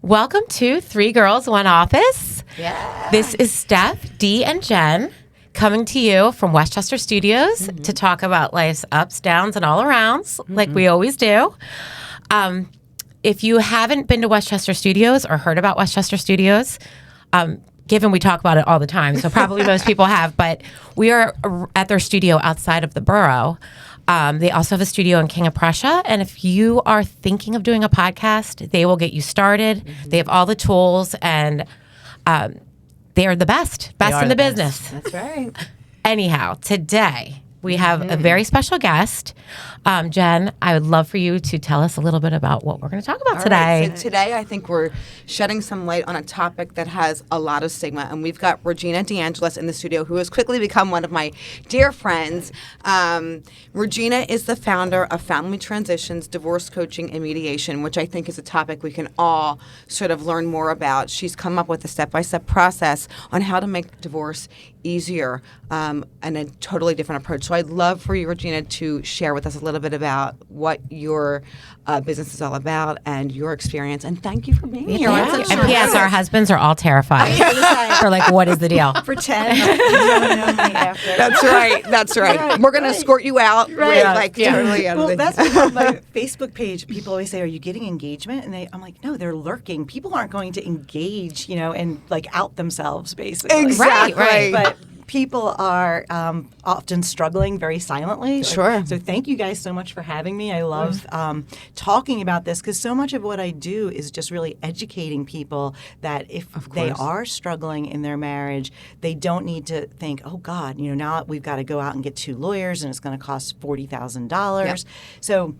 Welcome to Three Girls, One Office. Yeah. This is Steph, Dee, and Jen coming to you from Westchester Studios to talk about life's ups, downs, and all arounds, like we always do. If you haven't been to Westchester Studios or heard about Westchester Studios, given we talk about it all the time, so probably most people have, but we are at their studio outside of the borough. They also have a studio in King of Prussia, and if you are thinking of doing a podcast, they will get you started. They have all the tools, and they are the best in the business. That's right. Anyhow, today we have a very special guest. Jen, I would love for you to tell us a little bit about what we're going to talk about today. Right, so today I think we're shedding some light on a topic that has a lot of stigma. And we've got Regina DeAngelis in the studio, who has quickly become one of my dear friends. Regina is the founder of Family Transitions, Divorce Coaching, and Mediation, which I think is a topic we can all sort of learn more about. She's come up with a step-by-step process on how to make divorce easier and a totally different approach. So I'd love for you, Regina, to share with us a little bit about what your business is all about and your experience. And thank you for being here. And P.S. Our husbands are all terrified. We're like, what is the deal? Pretend. That's right. That's right. We're going to escort you out. Right. Totally out of Well, that's on my Facebook page. People always say, "Are you getting engagement?" And I'm like, "No, they're lurking. People aren't going to engage, and like out themselves, basically." Exactly. Right. But people are often struggling very silently. Sure. So thank you guys so much for having me. I love talking about this because so much of what I do is just really educating people that if they are struggling in their marriage, they don't need to think, oh, God, now we've got to go out and get 2 lawyers and it's going to cost $40,000. Yep. So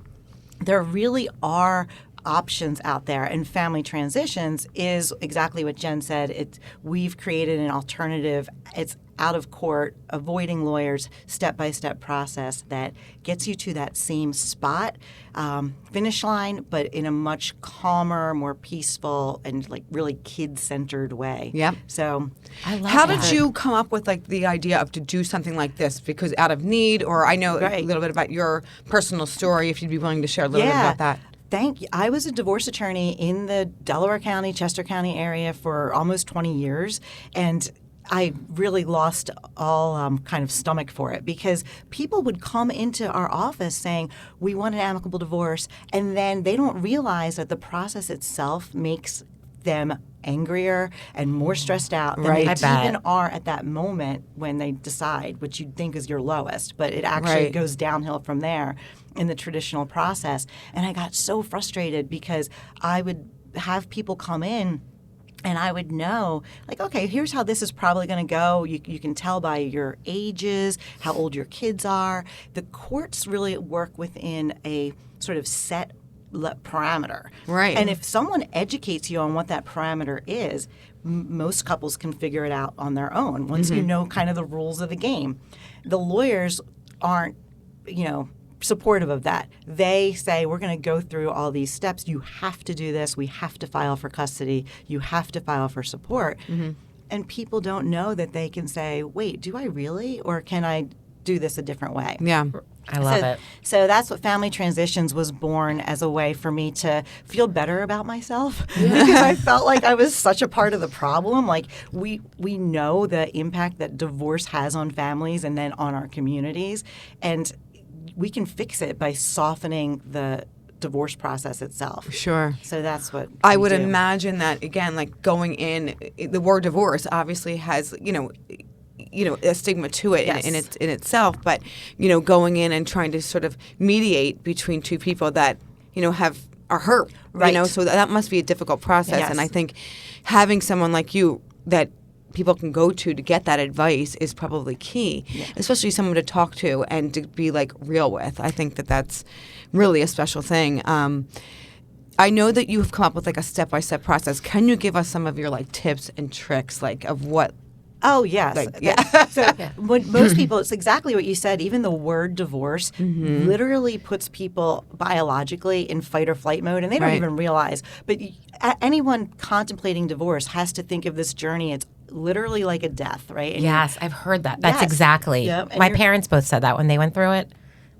there really are options out there, and Family Transitions is exactly what Jen said. We've created an alternative. It's out of court, avoiding lawyers, step-by-step process that gets you to that same spot, finish line, but in a much calmer, more peaceful, and like really kid-centered way. Yep. So I love How that. did you come up with the idea of to do something like this? Because out of need, or I know a little bit about your personal story, if you'd be willing to share a little bit about that. Thank you. I was a divorce attorney in the Delaware County, Chester County area for almost 20 years, and I really lost all kind of stomach for it because people would come into our office saying, we want an amicable divorce, and then they don't realize that the process itself makes them angrier and more stressed out than they even are at that moment when they decide, which you'd think is your lowest, but it actually goes downhill from there in the traditional process. And I got so frustrated because I would have people come in and I would know, like, okay, here's how this is probably going to go. You can tell by your ages, how old your kids are. The courts really work within a sort of set parameter. Right. And if someone educates you on what that parameter is, most couples can figure it out on their own once you know kind of the rules of the game. The lawyers aren't, supportive of that. They say, we're going to go through all these steps. You have to do this. We have to file for custody. You have to file for support. And people don't know that they can say, wait, do I really? Or can I do this a different way? Yeah. I love it. So that's what Family Transitions was born as a way for me to feel better about myself because I felt like I was such a part of the problem. Like we know the impact that divorce has on families and then on our communities, and we can fix it by softening the divorce process itself. Sure. So that's what I we would do. imagine that, again, like going in, the word divorce obviously has, a stigma to it in itself, but going in and trying to sort of mediate between two people that are hurt, so that must be a difficult process. Yes. And I think having someone like you that people can go to get that advice is probably key, especially someone to talk to and to be real with. I think that's really a special thing. I know that you have come up with a step-by-step process. Can you give us some of your tips and tricks of what? Oh, yes. So when most people, it's exactly what you said. Even the word divorce literally puts people biologically in fight or flight mode, and they don't even realize. But anyone contemplating divorce has to think of this journey. It's literally like a death, right? And Yes, I've heard that. That's Yes. exactly. Yep. And My parents both said that when they went through it.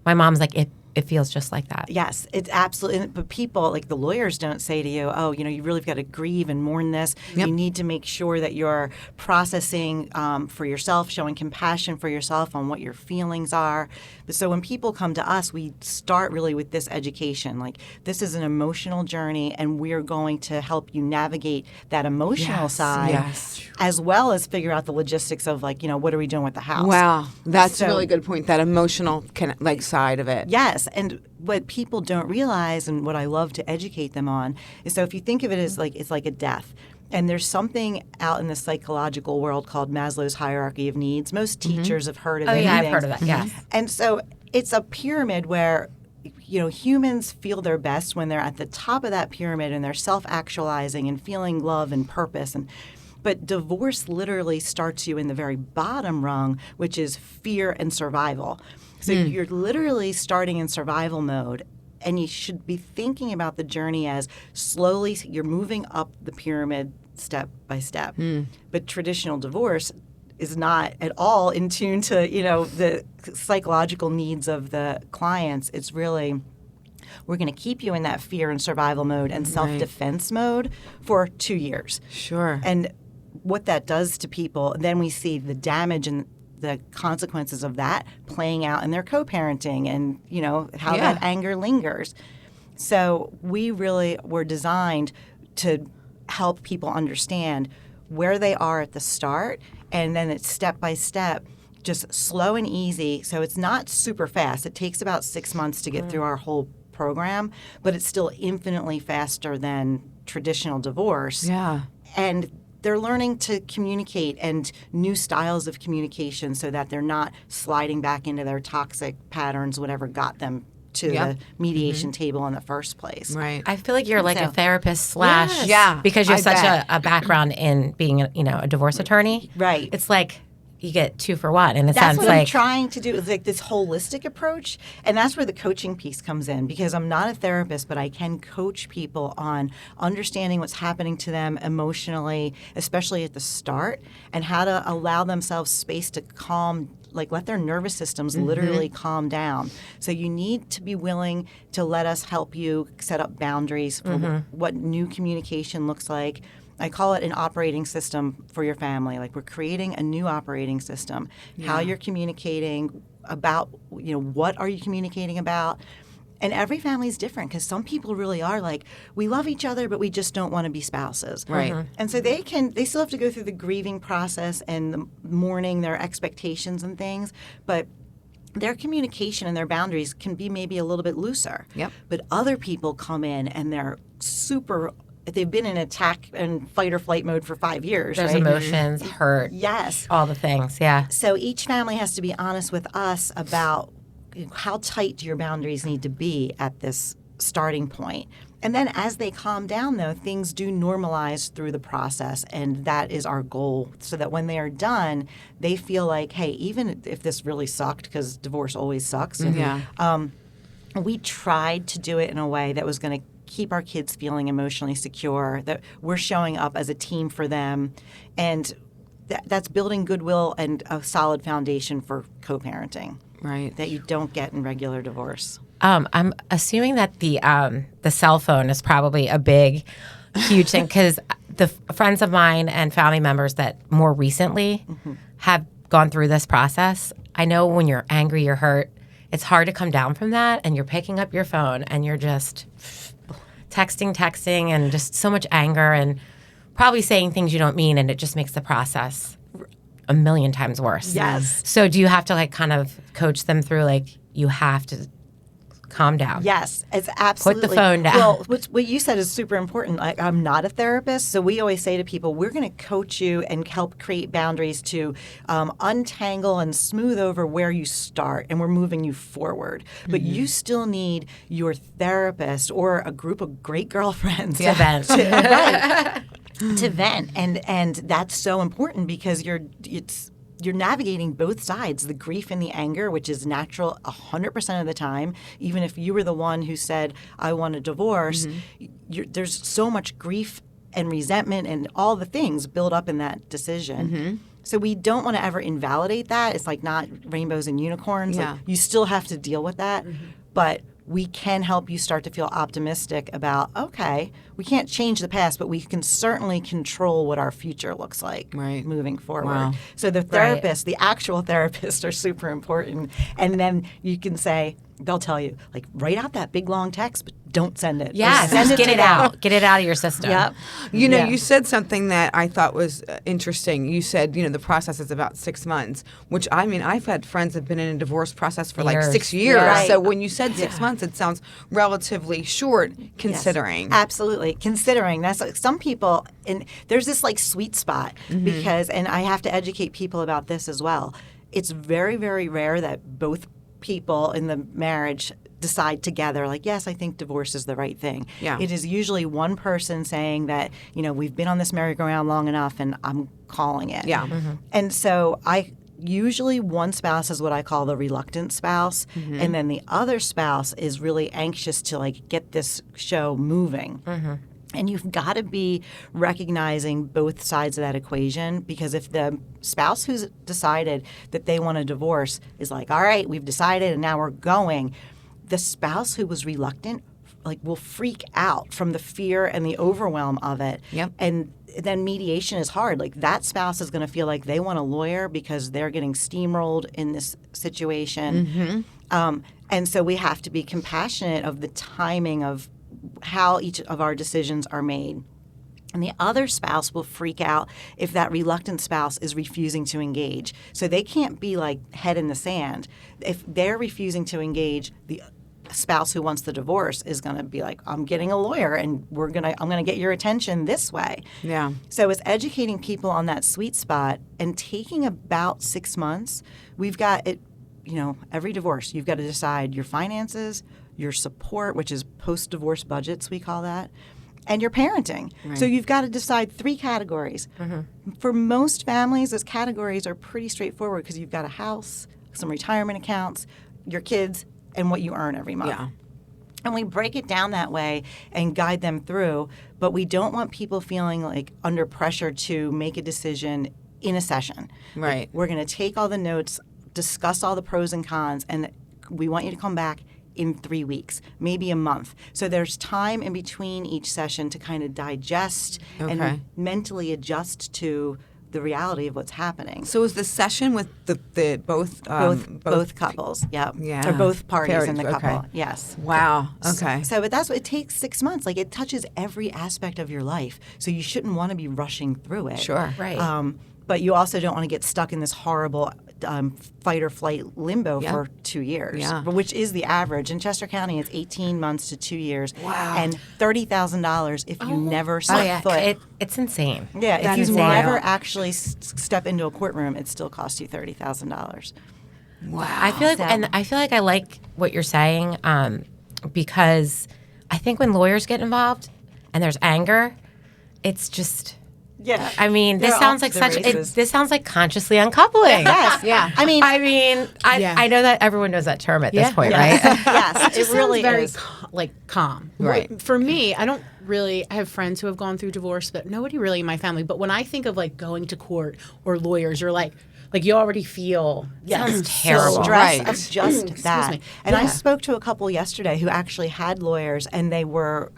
My mom's like, it it feels just like that. Yes, it's absolutely. But people, like the lawyers, don't say to you, "Oh, you really got to grieve and mourn this." Yep. You need to make sure that you're processing for yourself, showing compassion for yourself on what your feelings are. But so when people come to us, we start really with this education. Like, this is an emotional journey, and we're going to help you navigate that emotional side, as well as figure out the logistics of what are we doing with the house. Wow, that's So- a really good point. That emotional side of it. Yes, and what people don't realize, and what I love to educate them on, is so if you think of it as it's like a death, and there's something out in the psychological world called Maslow's hierarchy of needs. Most teachers have heard of it. Oh, yeah, I've heard of that, yes. And so it's a pyramid where humans feel their best when they're at the top of that pyramid and they're self-actualizing and feeling love and purpose. But divorce literally starts you in the very bottom rung, which is fear and survival. So you're literally starting in survival mode, and you should be thinking about the journey as slowly you're moving up the pyramid step by step. But traditional divorce is not at all in tune to the psychological needs of the clients. It's really, we're going to keep you in that fear and survival mode and self-defense mode for 2 years. Sure. And what that does to people, then we see the damage and the consequences of that playing out in their co-parenting and, how that anger lingers. So we really were designed to help people understand where they are at the start, and then it's step by step, just slow and easy. So it's not super fast. It takes about 6 months to get through our whole program, but it's still infinitely faster than traditional divorce. Yeah. And they're learning to communicate and new styles of communication so that they're not sliding back into their toxic patterns, whatever got them to the mediation table in the first place. Right. I feel like you're like a therapist / Yeah, because you're I such bet. a background in being a divorce attorney. Right. It's like you get 2 for 1 in a That's sense. what I'm Like, trying to do, is like this holistic approach. And that's where the coaching piece comes in, because I'm not a therapist, but I can coach people on understanding what's happening to them emotionally, especially at the start, and how to allow themselves space to let their nervous systems literally calm down. So you need to be willing to let us help you set up boundaries for what new communication looks like. I call it an operating system for your family. Like, we're creating a new operating system. How you're communicating about, what are you communicating about? And every family is different, because some people really are like, we love each other, but we just don't want to be spouses. Right. And so they still have to go through the grieving process and the mourning their expectations and things, but their communication and their boundaries can be maybe a little bit looser. Yep. But other people come in and they've been in attack and fight or flight mode for 5 years. there's right? emotions, hurt, Yes. all the things. Yeah. So each family has to be honest with us about how tight your boundaries need to be at this starting point. And then as they calm down, though, things do normalize through the process, and that is our goal, so that when they are done, they feel like, hey, even if this really sucked, because divorce always sucks, we tried to do it in a way that was going to keep our kids feeling emotionally secure, that we're showing up as a team for them, and that's building goodwill and a solid foundation for co-parenting. Right. That you don't get in regular divorce. I'm assuming that the cell phone is probably a big, huge thing, because the friends of mine and family members that more recently have gone through this process, I know when you're angry, you're hurt, it's hard to come down from that, and you're picking up your phone and you're just texting, and just so much anger and probably saying things you don't mean, and it just makes the process a million times worse. Yes. So do you have to kind of coach them through, you have to calm down? Yes, it's absolutely. Put the phone down. Well, what you said is super important. I'm not a therapist, so we always say to people, we're going to coach you and help create boundaries to untangle and smooth over where you start, and we're moving you forward. But you still need your therapist or a group of great girlfriends To vent. to vent, and that's so important, because you're navigating both sides, the grief and the anger, which is natural 100% of the time. Even if you were the one who said, I want a divorce, there's so much grief and resentment and all the things build up in that decision. So we don't want to ever invalidate that. It's not rainbows and unicorns. Yeah. You still have to deal with that. but we can help you start to feel optimistic about, okay, we can't change the past, but we can certainly control what our future looks like moving forward. Wow. So the therapist, the actual therapists are super important. And then you can say, they'll tell you, like, write out that big long text, but don't send it. Yeah, send just get it them. out. Get it out of your system. Yep. You know, you said something that I thought was interesting. You said, the process is about 6 months, which I've had friends that have been in a divorce process for like 6 years. Right. So when you said 6 months, it sounds relatively short considering. Yes, absolutely. Considering that's like some people, and there's this like sweet spot because, and I have to educate people about this as well. It's very, very rare that both people in the marriage decide together, like, yes, I think divorce is the right thing. Yeah. It is usually one person saying that, we've been on this merry-go-round long enough and I'm calling it. Yeah. And so usually one spouse is what I call the reluctant spouse, and then the other spouse is really anxious to like get this show moving. And you've got to be recognizing both sides of that equation, because if the spouse who's decided that they want a divorce is like, all right, we've decided and now we're going, the spouse who was reluctant will freak out from the fear and the overwhelm of it. Yep. And then mediation is hard. Like that spouse is going to feel like they want a lawyer because they're getting steamrolled in this situation. And so we have to be compassionate of the timing of how each of our decisions are made. And the other spouse will freak out if that reluctant spouse is refusing to engage. So they can't be like head in the sand. If they're refusing to engage, the spouse who wants the divorce is going to be like, I'm getting a lawyer and I'm going to get your attention this way. Yeah. So it's educating people on that sweet spot and taking about 6 months. We've got it, every divorce, you've got to decide your finances, your support, which is post-divorce budgets, we call that, and your parenting. Right. So you've got to decide 3 categories. For most families, those categories are pretty straightforward because you've got a house, some retirement accounts, your kids, and what you earn every month. Yeah. And we break it down that way and guide them through, but we don't want people feeling like under pressure to make a decision in a session. Right. Like, we're going to take all the notes, discuss all the pros and cons, and we want you to come back in 3 weeks, maybe a month. So there's time in between each session to kind of digest and mentally adjust to the reality of what's happening. So is the session with the both couples, yeah, Yeah. or both parties in the couple, Okay. yes. Wow. Okay. So, but that's what it takes 6 months. Like it touches every aspect of your life. So you shouldn't want to be rushing through it. Sure. Right. But you also don't want to get stuck in this horrible fight or flight limbo for 2 years, which is the average. In Chester County, it's 18 months to 2 years. Wow. And $30,000 if you never set foot. It's insane. Yeah, That if is you wild. never actually step into a courtroom, it still costs you $30,000. Wow. I feel like I like what you're saying because I think when lawyers get involved and there's anger, it's just. Yeah, I mean, this They're sounds off like to the races. this sounds like consciously uncoupling. Yes. Yeah. I mean, I know that everyone knows that term at this point, yes. right? Yes, it really very is. calm. Right. For me, I have friends who have gone through divorce, but nobody really in my family. But when I think of like going to court or lawyers, you're like you already feel Sounds terrible. Stress Right. of just that. me. And I Yeah. spoke to a couple yesterday who actually had lawyers, and they were,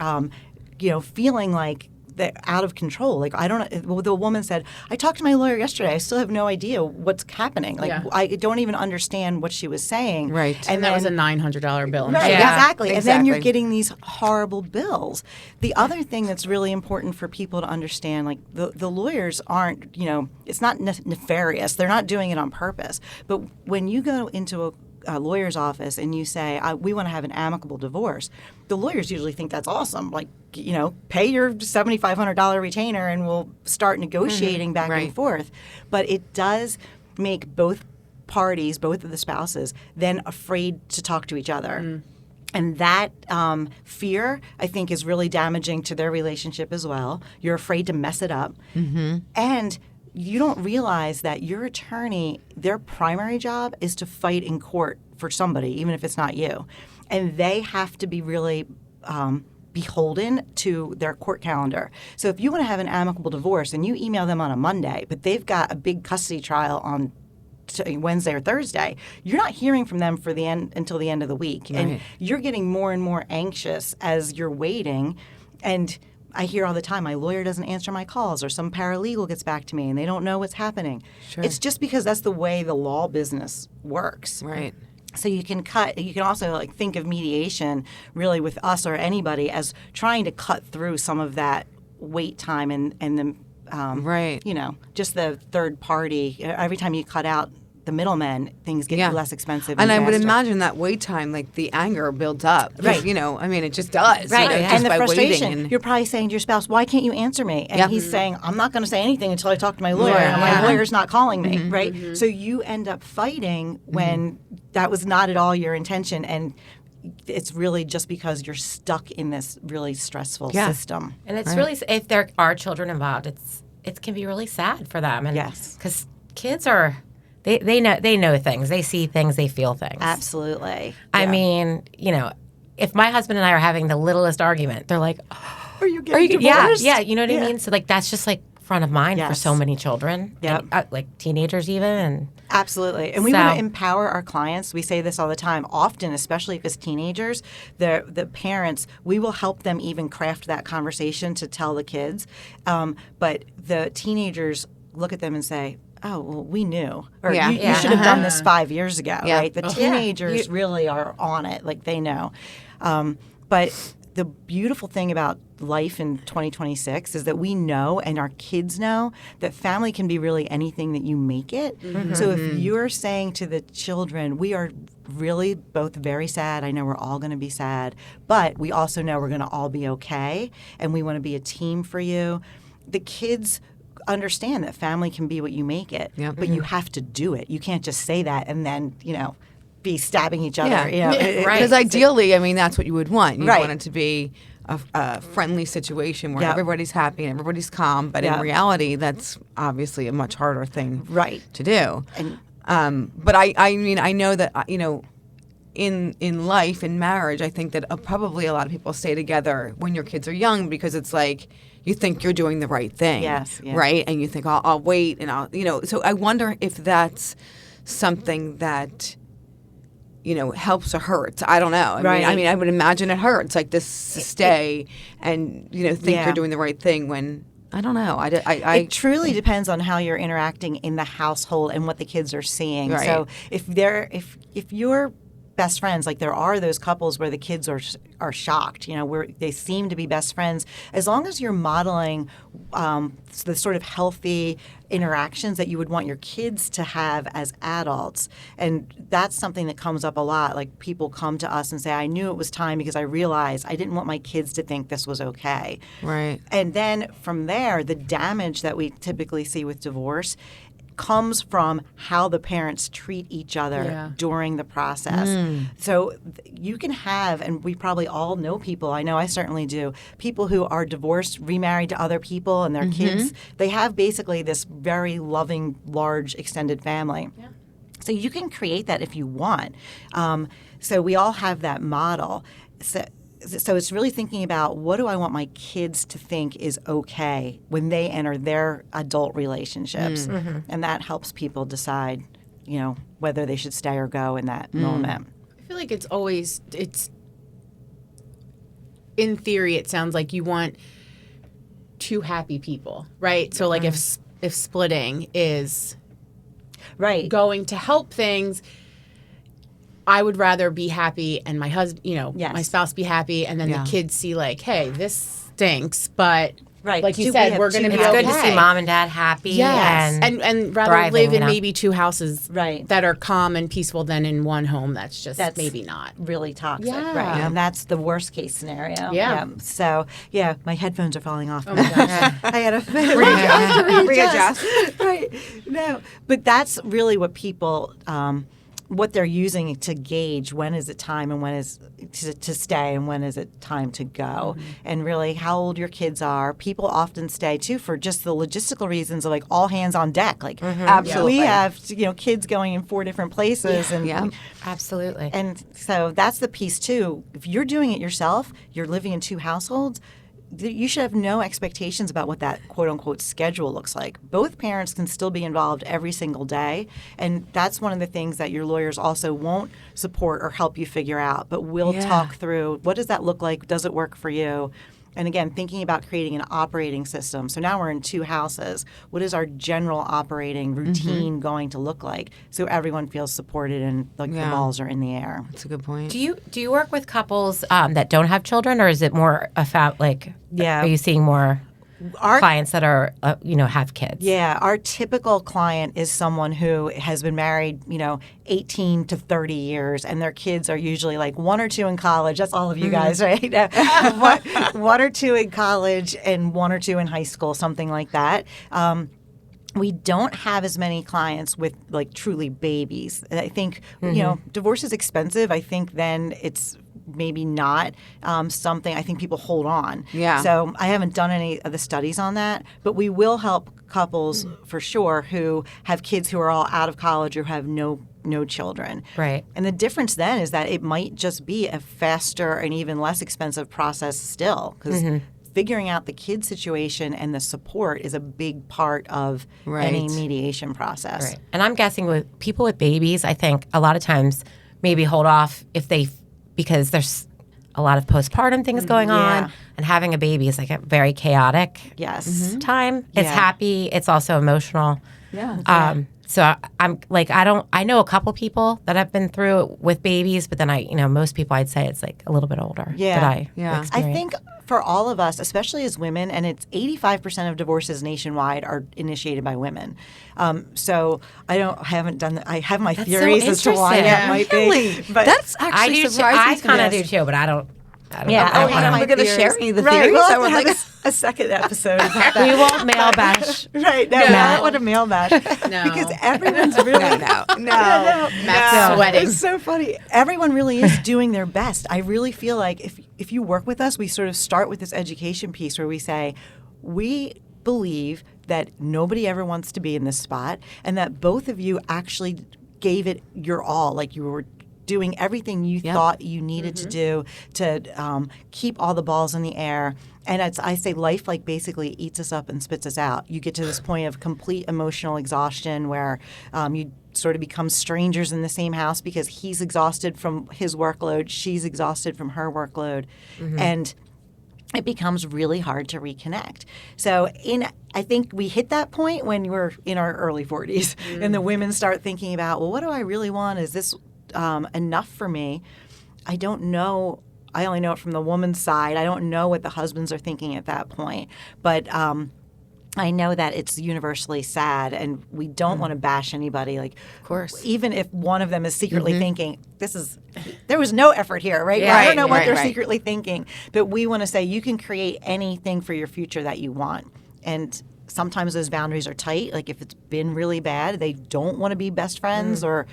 feeling like they're out of control. Like, I don't know. Well, the woman said, I talked to my lawyer yesterday. I still have no idea what's happening. Like, I don't even understand what she was saying. Right. and that was a $900 bill. Right, Yeah. exactly. And then you're Exactly. getting these horrible bills. The other thing that's really important for people to understand, like the lawyers aren't, it's not nefarious. They're not doing it on purpose. But when you go into a lawyer's office and you say, we want to have an amicable divorce, the lawyers usually think that's awesome. Like, pay your $7,500 retainer and we'll start negotiating back Right. and forth. But it does make both parties, both of the spouses, then afraid to talk to each other. And that fear, I think, is really damaging to their relationship as well. You're afraid to mess it up. And you don't realize that your attorney, their primary job is to fight in court for somebody, even if it's not you. And they have to be really beholden to their court calendar. So if you want to have an amicable divorce and you email them on a Monday, but they've got a big custody trial on Wednesday or Thursday, you're not hearing from them for the end until the end of the week. And you're getting more and more anxious as you're waiting. And I hear all the time, my lawyer doesn't answer my calls, or some paralegal gets back to me and they don't know what's happening. Sure. It's just because that's the way the law business works. Right. So you can also like think of mediation really with us or anybody as trying to cut through some of that wait time and the Right. Just the third party. Every time you cut out the middlemen, things get less expensive. And I would faster. imagine that wait time, like the anger builds up. Right. It just does. Right. Just And the by frustration. waiting. You're probably saying to your spouse, why can't you answer me? And he's saying, I'm not going to say anything until I talk to my lawyer. Yeah. And my Yeah. lawyer's not calling me. Right. So you end up fighting when that was not at all your intention. And it's really just because you're stuck in this really stressful system. And it's really, if there are children involved, it can be really sad for them. And Yes. because kids are, they know things, they see things, they feel things. Absolutely. I Yeah. mean, if my husband and I are having the littlest argument, they're like, Are you getting divorced? yeah, you know what I mean? So like that's just like front of mind for Yes. so many children, Yep. and, like teenagers even. And Absolutely. And we So- want to empower our clients. We say this all the time. Often, especially if it's teenagers, the parents, we will help them even craft that conversation to tell the kids. But the teenagers look at them and say, oh, well, we knew. Or Yeah. you should have done this 5 years ago, Yeah. right? The teenagers really are on it. Like they know. But the beautiful thing about life in 2026 is that we know and our kids know that family can be really anything that you make it. So if you're saying to the children, we are really both very sad, I know we're all going to be sad, but we also know we're going to all be okay and we want to be a team for you. The kids understand that family can be what you make it, but you have to do it. You can't just say that and then, be stabbing each other. Right. Because ideally, that's what you would want. You Right. want it to be a friendly situation where Yep. everybody's happy and everybody's calm. But in Yep. reality, that's obviously a much harder thing Right. to do. And But I know that in life, in marriage, I think that probably a lot of people stay together when your kids are young because it's like you think you're doing the right thing, Yes, yeah. right? And you think I'll wait and I'll. So I wonder if that's something that helps or hurts. I don't know. Right. I would imagine it hurts, like this to stay and think Yeah. you're doing the right thing when I don't know. It truly depends on how you're interacting in the household and what the kids are seeing. Right. So if you're best friends, like there are those couples where the kids are shocked, where they seem to be best friends, as long as you're modeling the sort of healthy interactions that you would want your kids to have as adults. And that's something that comes up a lot. Like people come to us and say, I knew it was time because I realized I didn't want my kids to think this was okay. Right. And then from there, the damage that we typically see with divorce comes from how the parents treat each other during the process. So you can have, and we probably all know people, I know I certainly do, people who are divorced, remarried to other people and their kids, they have basically this very loving, large, extended family. Yeah. So you can create that if you want. So we all have that model. So it's really thinking about what do I want my kids to think is okay when they enter their adult relationships. And that helps people decide, whether they should stay or go in that moment. I feel like it's in theory, it sounds like you want two happy people, right? So like if splitting is Right. going to help things, I would rather be happy and my husband, Yes. my spouse be happy, and then Yeah. the kids see like, hey, this stinks, but Right. like you We said, have we're going to two be it's okay. good to see mom and dad happy. Yes, and and rather thriving, live in you know? maybe two houses Right. that are calm and peaceful than in one home that's just maybe not. really toxic, Yeah. right? And that's the worst case scenario. Yeah. So, my headphones are falling off. Oh my gosh. I had to Readjust. Right. No, but that's really what people, what they're using to gauge when is it time and when is to stay and when is it time to go. And really how old your kids are. People often stay too for just the logistical reasons of like all hands on deck. Like Absolutely. we have kids going in 4 different places and Yeah. Absolutely. and so that's the piece too. If you're doing it yourself, you're living in 2 households, you should have no expectations about what that quote unquote schedule looks like. Both parents can still be involved every single day. And that's one of the things that your lawyers also won't support or help you figure out, but we'll talk through what does that look like? Does it work for you? And again, thinking about creating an operating system. So now we're in 2 houses. What is our general operating routine going to look like so everyone feels supported and like the balls are in the air? That's a good point. Do you work with couples that don't have children, or is it more are you seeing more clients that are have kids? Yeah, our typical client is someone who has been married, 18 to 30 years, and their kids are usually like 1 or 2 in college. That's all of you guys, right? one or 2 in college and 1 or 2 in high school, something like that. We don't have as many clients with like truly babies. I think, divorce is expensive. I think then it's maybe not something I think people hold on. Yeah. So I haven't done any of the studies on that, but we will help couples for sure who have kids who are all out of college or have no children. Right. And the difference then is that it might just be a faster and even less expensive process still, because figuring out the kid situation and the support is a big part of any mediation process. Right. And I'm guessing with people with babies, I think a lot of times maybe hold off because there's a lot of postpartum things going on, and having a baby is like a very chaotic time. It's happy. It's also emotional. Yeah. So I'm like, I know a couple people that have been through it with babies, but then most people I'd say it's like a little bit older. Yeah. Experience. I think for all of us, especially as women, and it's 85% of divorces nationwide are initiated by women. So I haven't done that. I have my theories as to why that might be. But That's actually surprising. I kind of do too, but I don't. Yeah, know. We're going to share any of the right, theories. we'll I have would to like have a second episode about that. We won't mail bash. Right, no, we don't want to mail bash. No. Because everyone's really... No. Matt's sweating. It's so funny. Everyone really is doing their best. I really feel like if you work with us, we sort of start with this education piece where we say, we believe that nobody ever wants to be in this spot and that both of you actually gave it your all, like you were doing everything you thought you needed to do to keep all the balls in the air. And I say life basically eats us up and spits us out. You get to this point of complete emotional exhaustion where you sort of become strangers in the same house because he's exhausted from his workload, she's exhausted from her workload. And it becomes really hard to reconnect. So I think we hit that point when we're in our early 40s and the women start thinking about, well, what do I really want? Is this enough for me? I don't know. I only know it from the woman's side. I don't know what the husbands are thinking at that point. But I know that it's universally sad, and we don't want to bash anybody. Like, of course, even if one of them is secretly thinking, there was no effort here, right? Yeah, I don't know what they're right. secretly thinking. But we want to say you can create anything for your future that you want. And sometimes those boundaries are tight. Like if it's been really bad, they don't want to be best friends or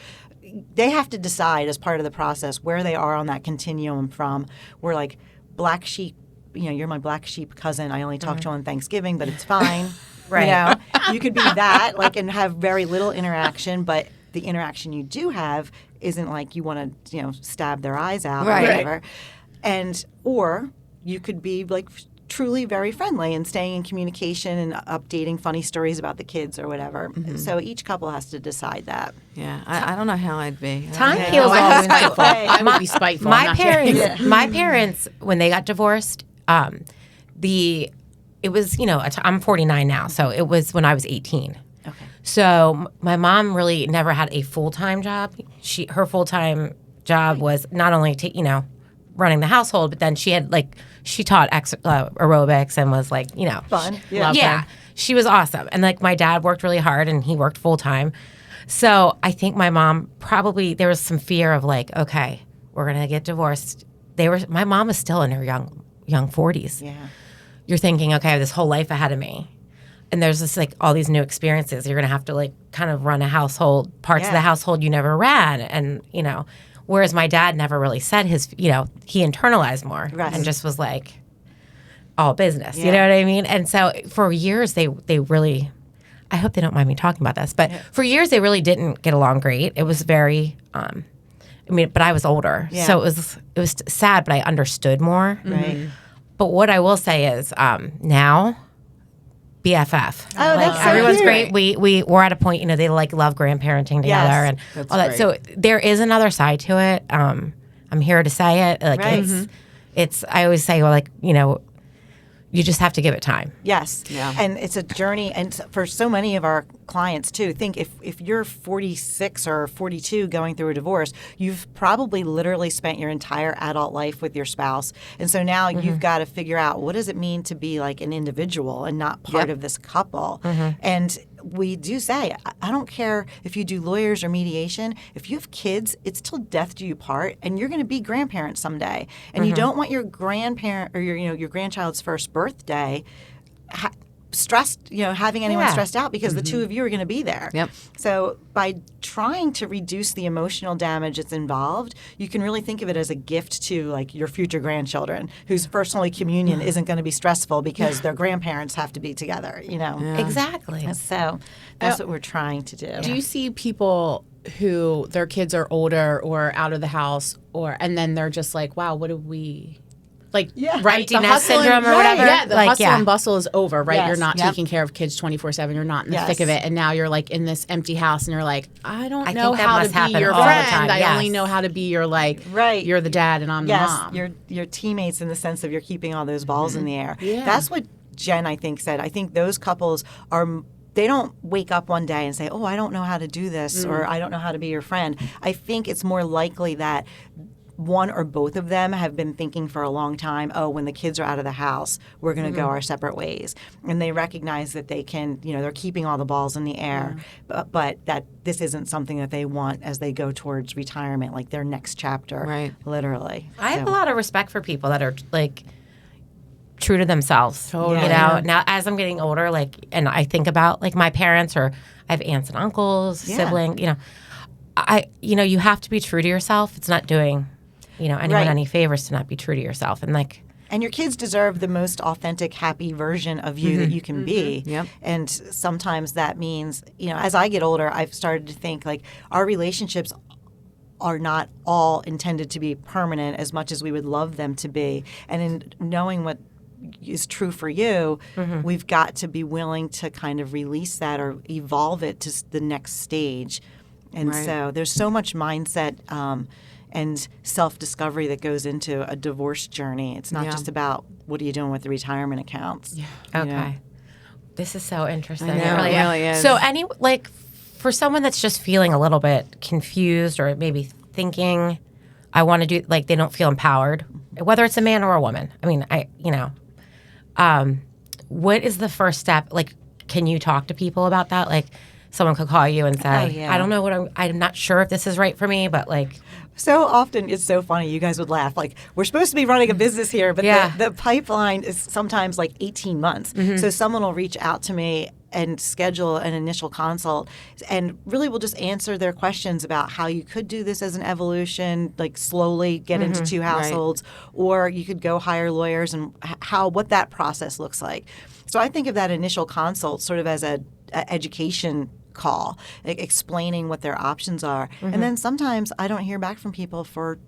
they have to decide as part of the process where they are on that continuum from we're like black sheep, you're my black sheep cousin. I only talk to you on Thanksgiving, but it's fine. Right. You could be that and have very little interaction, but the interaction you do have isn't like you want to, stab their eyes out or whatever. Or you could be like truly very friendly and staying in communication and updating funny stories about the kids or whatever. So each couple has to decide that. Yeah, I don't know how I'd be. Time heals all wounds. I would be spiteful. My parents, when they got divorced, it was, I'm 49 now, so it was when I was 18. Okay. So my mom really never had a full-time job. Her full-time job was not only running the household, but then she had she taught aerobics and was fun. Yeah. She was awesome. And my dad worked really hard and he worked full-time. So I think my mom there was some fear of okay, we're going to get divorced. My mom was still in her young 40s. Yeah. You're thinking, okay, I have this whole life ahead of me. And there's just all these new experiences. You're going to have to kind of run a household, parts of the household you never ran. And, whereas my dad never really said he internalized more and just was all business. You know what I mean? And so for years, they really, I hope they don't mind me talking about this, but for years, they really didn't get along great. It was very, but I was older. So it was sad, but I understood more. Right. But what I will say is now, BFF. Oh, that's so everyone's cute. great. We're at a point, they like love grandparenting together Yes. and That's all that. great. So there is another side to it. I'm here to say it. Like Right. it's. I always say, well, like you just have to give it time. Yes. Yeah. And it's a journey. And for so many of our clients, too, think if you're 46 or 42 going through a divorce, you've probably literally spent your entire adult life with your spouse. And so now you've got to figure out, what does it mean to be like an individual and not part of this couple? And we do say, I don't care if you do lawyers or mediation. If you have kids, it's till death do you part, and you're going to be grandparents someday. And you don't want your grandparent or your grandchild's first birthday stressed, having anyone Yeah. stressed out because the two of you are going to be there. Yep. So by trying to reduce the emotional damage that's involved, you can really think of it as a gift to like your future grandchildren whose First Holy Communion isn't going to be stressful because their grandparents have to be together, Exactly. So that's what we're trying to do. Do you see people who their kids are older or out of the house, and then they're just like, wow, what do we... Like, right, Empty nest syndrome or whatever. Yeah, the Like, hustle yeah. and bustle is over, right? Yes. You're not Yep. taking care of kids 24/7. You're not in the Yes. thick of it. And now you're like in this empty house and you're like, I don't I know think that how must to be happen your all the friend. time, I only yes. know how to be your Right. you're the dad and I'm Yes, the mom. your teammates in the sense of you're keeping all those balls in the air. Yeah. That's what Jen, I think, said. I think those couples they don't wake up one day and say, oh, I don't know how to do this or I don't know how to be your friend. I think it's more likely that one or both of them have been thinking for a long time, oh, when the kids are out of the house, we're going to go our separate ways. And they recognize that they can, they're keeping all the balls in the air, but that this isn't something that they want as they go towards retirement, like their next chapter, Right. literally. I have So- a lot of respect for people that are like true to themselves. Totally. Now as I'm getting older, like, and I think about like my parents, or I have aunts and uncles, Yeah. siblings. You have to be true to yourself. It's not doing, anyone Right. any favors to not be true to yourself. And like, And your kids deserve the most authentic, happy version of you that you can be. Yep. And sometimes that means, as I get older, I've started to think like our relationships are not all intended to be permanent as much as we would love them to be. And in knowing what is true for you, we've got to be willing to kind of release that or evolve it to the next stage. And Right. so there's so much mindset and self-discovery that goes into a divorce journey. It's not Yeah. just about what are you doing with the retirement accounts. Yeah. okay, this is so interesting. I know, It it really is. So for someone that's just feeling a little bit confused or maybe thinking, I want to do, like, they don't feel empowered, whether it's a man or a woman. I mean, what is the first step? Like, can you talk to people about that? Like, someone could call you and say, Oh, yeah. I don't know I'm not sure if this is right for me, but like, So often it's so funny. You guys would laugh. Like, we're supposed to be running a business here, but Yeah. the pipeline is sometimes like 18 months. So someone will reach out to me and schedule an initial consult and really will just answer their questions about how you could do this as an evolution, like slowly get into two households, or you could go hire lawyers and what that process looks like. So I think of that initial consult sort of as a education call, explaining what their options are. And then sometimes I don't hear back from people for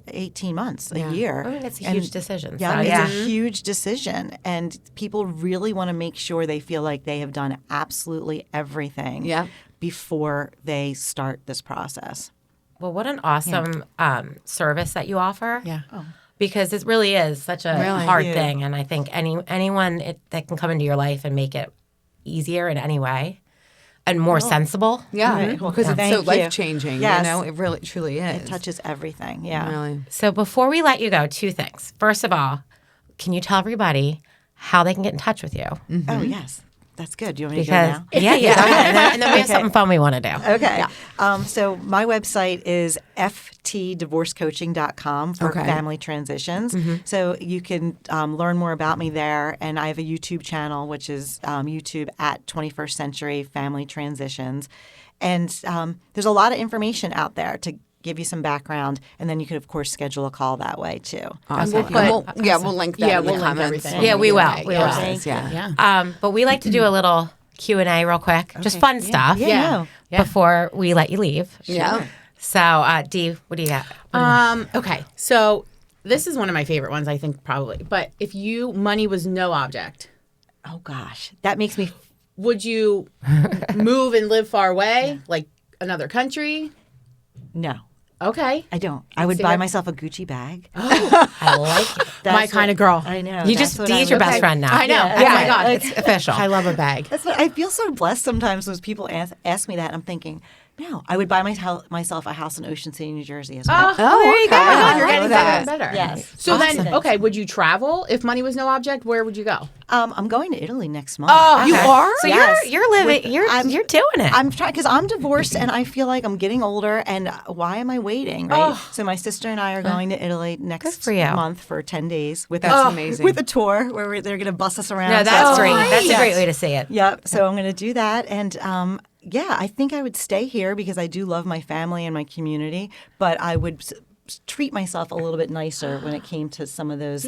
18 months, a year. I mean, it's a huge decision. Yeah, So, it's yeah. a huge decision. And people really want to make sure they feel like they have done absolutely everything Yeah. before they start this process. Well, what an awesome service that you offer. Yeah. Because it really is such a Really? hard Yeah. thing. And I think anyone that can come into your life and make it easier in any way and more sensible. Yeah, Right. Well, because it's thank so you. life changing. Yes. It really truly is. It touches everything. Yeah. Really. So before we let you go, two things. First of all, can you tell everybody how they can get in touch with you? Oh, yes. That's good. Do you want me to Because go now? yeah. And then we have something fun we want to do. Okay. So my website is ftdivorcecoaching.com for Okay. family transitions. So you can learn more about me there. And I have a YouTube channel, which is YouTube at 21st Century Family Transitions. And there's a lot of information out there to give you some background. And then you could, of course, schedule a call that way, too. Awesome. we'll We'll link that. Yeah, in the we'll link comments. everything. Yeah, we will. Yeah, We yeah. will. Thank you. Yeah. But we like to do a little Q&A real quick. Just fun stuff Yeah. before we let you leave. Yeah. So, Dee, what do you got? Okay. So This is one of my favorite ones, I think, probably. But if money was no object, Oh gosh, that makes me. would you move and live far away, like another country? No, Okay. I don't. I would See buy that? myself a Gucci bag. I like it. That's My kind of girl. I know. You that's just what I Dee's your would- best friend now. I know. Yeah, Oh my God. It's official. I love a bag. That's what I feel so blessed sometimes when people ask me that. I'm thinking, no, I would buy myself a house in Ocean City, New Jersey as well. Oh, there you go. Oh my God, I you're like getting that. better and better. Yes. So Awesome. then, okay, would you travel if money was no object? Where would you go? I'm going to Italy next month. Oh, You are? So Yes. you're living. I'm- You're doing it. I'm trying because I'm divorced and I feel like I'm getting older. And why am I waiting? Right. So my sister and I are going to Italy next for you. month for 10 days with That's a, amazing. with a tour where they're going to bus us around. no, So that's great. great. That's a great way to see it. Yep. So I'm going to do that. And yeah, I think I would stay here because I do love my family and my community, but I would treat myself a little bit nicer when it came to some of those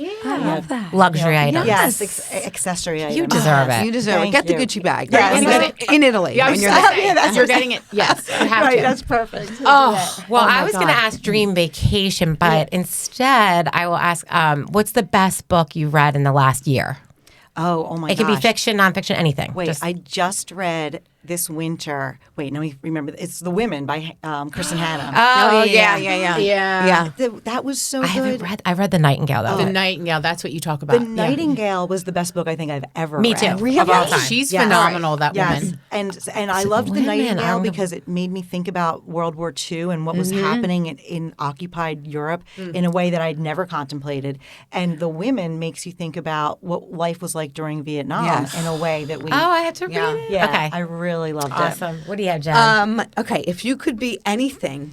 Luxury items. Yes, accessory items. You deserve it. You deserve it. Thank Get the you. Gucci bag. Yes. And Yes. get it in Italy. Yeah, I when was you're just there. saying, that's you're what- getting it. Yes, you have Right, to. that's perfect. Oh, well, Oh my I was going to God. ask dream vacation, but instead I will ask, what's the best book you read in the last year? Oh my It could be gosh. fiction, nonfiction, anything. Wait, Just- I just read this winter. Wait, let me remember. It's The Women by Kristen Hanna. Oh, yeah. Yeah. That was so I haven't good. read. I read The Nightingale though. The Nightingale, that's what you talk about. The Nightingale was the best book I think I've ever Me read. too. Really? Of all time. She's Yes. phenomenal, that Yes, woman. and I loved The Women, I Nightingale don't know. because it made me think about World War II and what was happening in occupied Europe in a way that I'd never contemplated. And The Women makes you think about what life was like during Vietnam Yes. in a way that we. Oh, I have to read Yeah. it. yeah, Okay. I really loved it. Awesome. What do you have, Jen? Okay, if you could be anything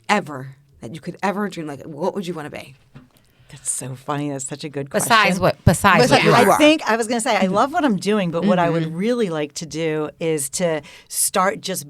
ever that you could ever dream, like, what would you want to be? That's so funny. That's such a good question. Besides what you I are. think I was going to say I love what I'm doing, but what I would really like to do is to start just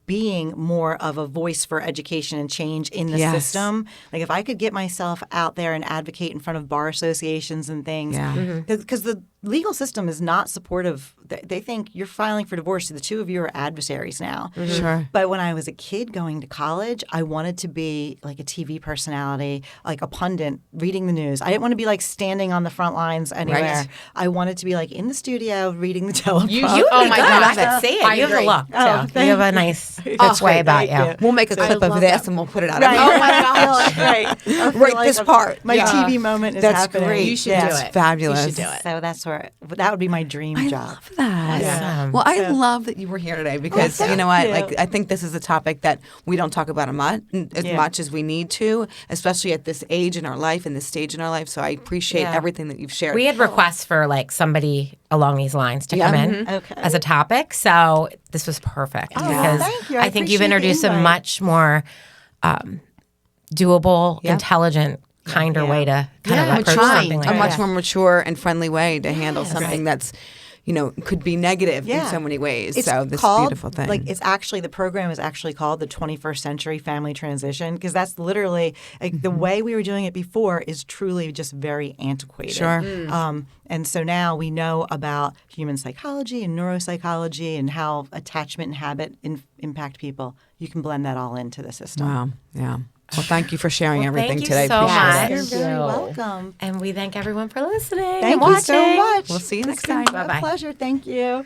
being more of a voice for education and change in the Yes. system. Like if I could get myself out there and advocate in front of bar associations and things, Yeah. because the legal system is not supportive. They think you're filing for divorce. The two of you are adversaries now. Sure. But when I was a kid going to college, I wanted to be like a TV personality, like a pundit reading the news. I didn't want to be like standing on the front lines anywhere. Right. I wanted to be like in the studio reading the teleprompter. You Oh oh my my God. God, I can see it. I you have a agree. look too. Oh, you have a nice way about thank you. We'll make a clip of this and we'll put it out. Right. Oh, my gosh. right. I feel Right, like this part. My Yeah. TV moment is That's happening. great. You should Yeah. do It's it. fabulous. You should do it. So that's where that would be my dream job. Love that. Awesome. Well, I love that you were here today because you know what? you. Like, I think this is a topic that we don't talk about as Yeah. much as we need to, especially at this age in our life and this stage in our life. So I appreciate Yeah. everything that you've shared. We had requests for like somebody along these lines to Yeah. come in Okay. as a topic, so this was perfect because thank you. I I think you've appreciate the introduced a invite. much more doable, Yeah. intelligent, kinder Yeah. way to kind Yeah, of approach maturing. something like a that. much more mature and friendly way to handle something that's, could be negative in so many ways. It's so this called, beautiful thing. Like it's actually the program is actually called the 21st Century Family Transition because that's literally like the way we were doing it before is truly just very antiquated. Sure. And so now we know about human psychology and neuropsychology and how attachment and habit impact people. You can blend that all into the system. Wow. Yeah. Well, thank you for sharing Well, everything thank you today. so Appreciate much. it. You're very you. welcome. And we thank everyone for listening Thank and you so watching. much. We'll see you next It's been time. Bye-bye. a pleasure. Thank you.